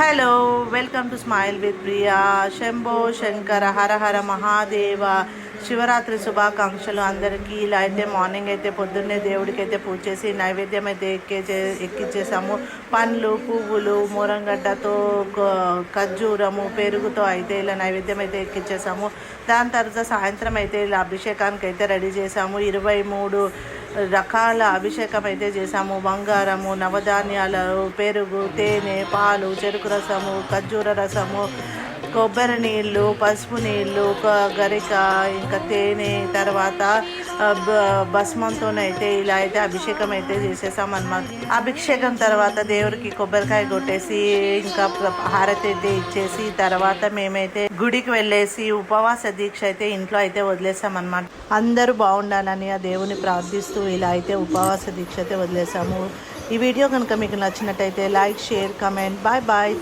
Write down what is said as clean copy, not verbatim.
Hello, welcome to smile with Priya. Shambho Shankara, Hara Hara Mahadeva. Shivaratri శుభాకాంక్షలు అందరికీ. ఇలా అయితే మార్నింగ్ అయితే పొద్దున్నే దేవుడికి అయితే పూజ చేసి నైవేద్యం అయితే ఎక్కించేసాము. పండ్లు, పువ్వులు, మూరంగడ్డతో, ఖర్జూరము, పెరుగుతో అయితే ఇలా నైవేద్యం అయితే ఎక్కించేసాము. దాని తర్వాత సాయంత్రం అయితే ఇలా అభిషేకానికి అయితే రెడీ చేసాము. 23 రకాల అభిషేకం అయితే చేసాము. బంగారము, నవధాన్యాలు, పెరుగు, తేనె, పాలు, చెరుకు రసము, ఖర్జూర రసము, కొబ్బరి నీళ్ళు, పసుపు నీళ్ళు, గరిక, ఇంకా తేనె, తర్వాత భస్మంతోనైతే ఇలా అయితే అభిషేకం అయితే చేసేసామన్నమాట. అభిషేకం తర్వాత దేవుడికి కొబ్బరికాయ కొట్టేసి ఇంకా హారతి అయితే ఇచ్చేసి తర్వాత మేమైతే గుడికి వెళ్ళేసి ఉపవాస దీక్ష అయితే ఇంట్లో అయితే వదిలేసామన్నమాట. అందరూ బాగుండాలని ఆ దేవుని ప్రార్థిస్తూ ఇలా అయితే ఉపవాస దీక్ష అయితే వదిలేసాము. ఈ వీడియో కనుక మీకు నచ్చినట్టయితే like, share, comment. Bye bye.